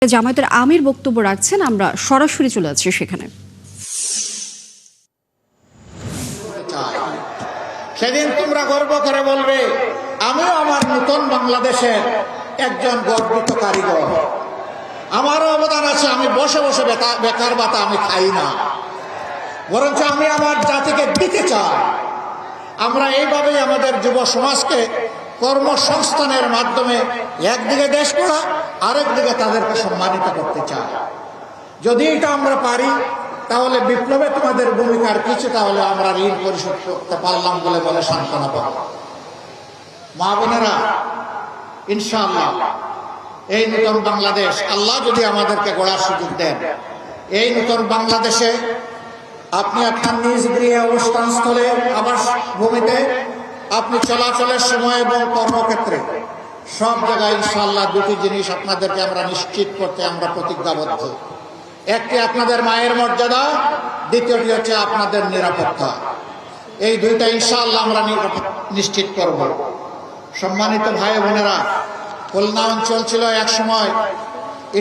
জামায়াতের আমির বক্তব্য রাখছেন, আমরা সরাসরি চলে যাচ্ছি সেখানে। সেদিন তোমরা গর্ব করে বলবে আমিও আমার নতুন বাংলাদেশের একজন গর্বিত কারিগর, আমারও অবদান আছে। আমি বসে বসে বেকার ভাতা আমি খাই না, বরঞ্চ আমি আমার জাতিকে দিতে চাই। আমরা এইভাবেই আমাদের যুব সমাজকে কর্মসংস্থানের মাধ্যমে একদিকে দেশ গড়া, আরেকদিকে তাদেরকে সম্মানিত করতে চাই। যদি এটা আমরা পারি তাহলে বিপ্লবে তোমাদের ভূমিকার কিছুটা হলে আমরা ঋণ পরিশোধ করতে পারলাম বলে সান্ত্বনা পাব। মা বোনেরা, ইনশাআল্লাহ এই নতুন বাংলাদেশ আল্লাহ যদি আমাদেরকে গড়ার সুযোগ দেন, এই নতুন বাংলাদেশে আপনি আপনার নিজ গৃহে অবস্থানস্থলে আবাস ভূমিতে আপনি চলাচলের সময় এবং কর্মক্ষেত্রে সব জায়গায় ইনশাআল্লাহ দুটি জিনিস আপনাদেরকে আমরা নিশ্চিত করতে আমরা প্রতিজ্ঞাবদ্ধ। একটি আপনাদের মায়ের মর্যাদা, দ্বিতীয়টি হচ্ছে আপনাদের নিরাপত্তা। এই দুইটা ইনশাআল্লাহ আমরা নিশ্চিত করব। সম্মানিত ভাই বোনেরা, খুলনা অঞ্চল ছিল এক সময়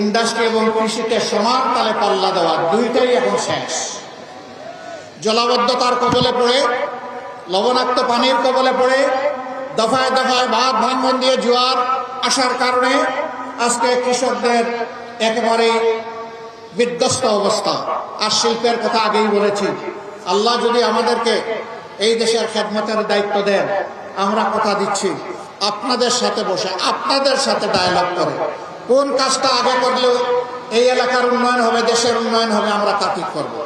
ইন্ডাস্ট্রি এবং কৃষিতে সমান তালে পাল্লা দেওয়া, দুইটাই এখন শেষ। জলাবদ্ধতার কবলে পড়ে, লবণাক্ত পানির কবলে পড়ে, দফায় দফায় বাঁধ ভাঙন দিয়ে জোয়ার আসার কারণে আজকে কৃষকদের একেবারে বিধ্বস্ত অবস্থা। আর শিল্পের কথা আগেই বলেছি, আল্লাহ যদি আমাদেরকে এই দেশের খেদমতের দায়িত্ব দেন, আমরা কথা দিচ্ছি আপনাদের সাথে বসে, আপনাদের সাথে ডায়ালগ করে কোন কাজটা আগে করলেও এই এলাকার উন্নয়ন হবে, দেশের উন্নয়ন হবে, আমরা তা ঠিক করবো।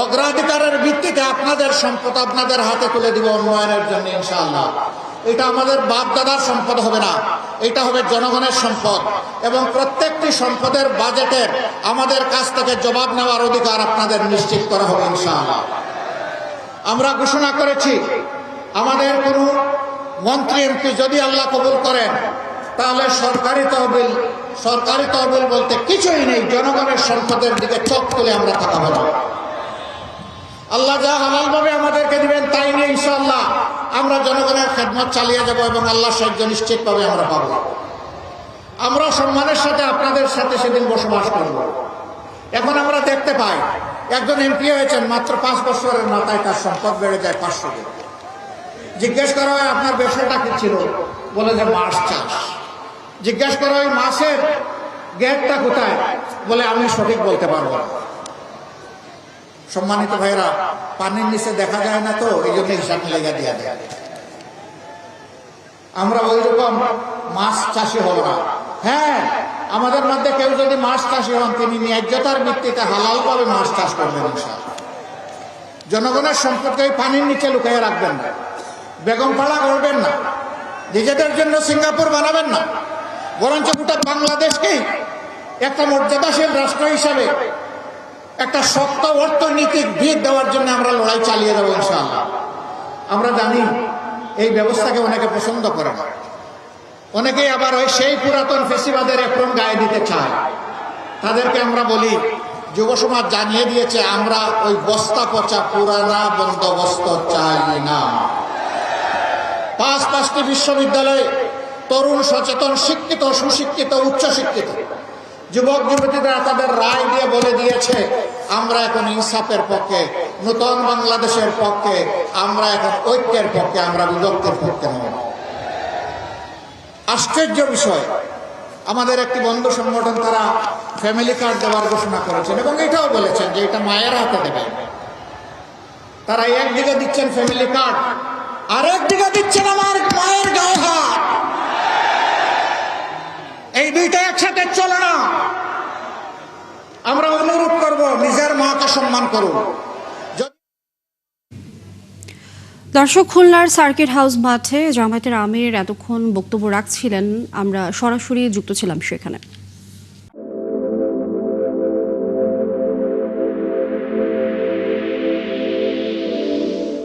অগ্রাধিকারের ভিত্তিতে আপনাদের সম্পদ আপনাদের হাতে তুলে দিব উন্নয়নের জন্য ইনশাআল্লাহ। এটা আমাদের বাপ দাদার সম্পদ হবে না, এটা হবে জনগণের সম্পদ। এবং প্রত্যেকটি সম্পদের বাজেটের আমাদের কাছ থেকে জবাব নেওয়ার অধিকার আপনাদের নিশ্চিত করা হবে ইনশাআল্লাহ। আমরা ঘোষণা করেছি আমাদের কোনো মন্ত্রী এমপি যদি আল্লাহ কবুল করেন তাহলে সরকারি তহবিল বলতে কিছুই নেই, জনগণের সম্পদের দিকে চোখ তুলে আমরা তাকাবো না। আল্লাহ যা হালাল ভাবে আমাদেরকে দিবেন তাই নিয়ে ইনশাআল্লাহ আমরা জনগণের খেদমত চালিয়ে যাব এবং আল্লাহর সাহায্য নিশ্চিতভাবে আমরা পাবো। আমরা সম্মানের সাথে আপনাদের সাথে সেদিন বসবাস করব। এখন আমরা দেখতে পাই একজন এমপি হয়েছেন, মাত্র 5 বছরের মাথায় তার সম্পদ বেড়ে যায় 500 কোটি। জিজ্ঞেস করা হয় আপনার ব্যবসাটা কি ছিল, বলে যে মাছ চাষ। জিজ্ঞেস করা হয় মাছের গেটটা কোথায়, বলে আমি সঠিক বলতে পারবো না। সম্মানিত ভাইরা, পানির নিচে দেখা যায় না, তো এই জন্য হিসাব লেগে দেওয়া যায়। আমরা ওই রকম মাছ চাষি হব না। হ্যাঁ, আমাদের মধ্যে কেউ যদি মাছ চাষি হন, তিনি ন্যায্যতার ভিত্তিতে হালাল ভাবে মাছ চাষ করবেন ইনশাআল্লাহ। জনগণের সম্পদকে পানির নিচে লুকিয়ে রাখবেন না, বেগমপাড়া করবেন না, নিজেদের জন্য সিঙ্গাপুর বানাবেন না, বরঞ্চ গোটা বাংলাদেশকেই একটা মর্যাদাশীল রাষ্ট্র হিসাবে একটা শক্ত অর্থনৈতিক ভিত দেওয়ার জন্য আমরা লড়াই চালিয়ে যাবো ইনশাআল্লাহ। আমরা জানি এই ব্যবস্থাকে অনেকে পছন্দ করে না, অনেকেই আবার ওই সেই পুরাতন ফেসিবাদের একরম গায়ে দিতে চায়। তাদেরকে আমরা বলি, যুব সমাজ জানিয়ে দিয়েছে আমরা ওই বস্তা পচা পুরানা বন্দোবস্ত চাই না। 5টি বিশ্ববিদ্যালয়ে তরুণ, সচেতন, শিক্ষিত, সুশিক্ষিত, উচ্চশিক্ষিত যুবক যুবতীরা তাদের রায় দিয়ে বলে দিয়েছে আমরা এখন ইনসাফের পক্ষে, নতুন বাংলাদেশের পক্ষে, আমরা এখন ঐক্যের পক্ষে, আমরা বিভক্তির পক্ষে নয়। আশ্চর্য বিষয়, আমাদের একটি বন্ধু সংগঠন তারা ফ্যামিলি কার্ড দেওয়ার ঘোষণা করেছেন এবং এটাও বলেছেন যে এটা মায়ের হাতে দেবেন। তারা একদিকে দিচ্ছেন ফ্যামিলি কার্ড, আর একদিকে দিচ্ছেন আমার মায়ের গায়ে হাত। এই দুইটা একসাথে চলে না। আমরা অনুরোধ করব নিজের মাকে সম্মান করুন। দর্শক, খুলনার সার্কিট হাউস মাঠে জামায়াতের আমির এতক্ষণ বক্তব্য রাখছিলেন, আমরা সরাসরি যুক্ত ছিলাম সেখানে।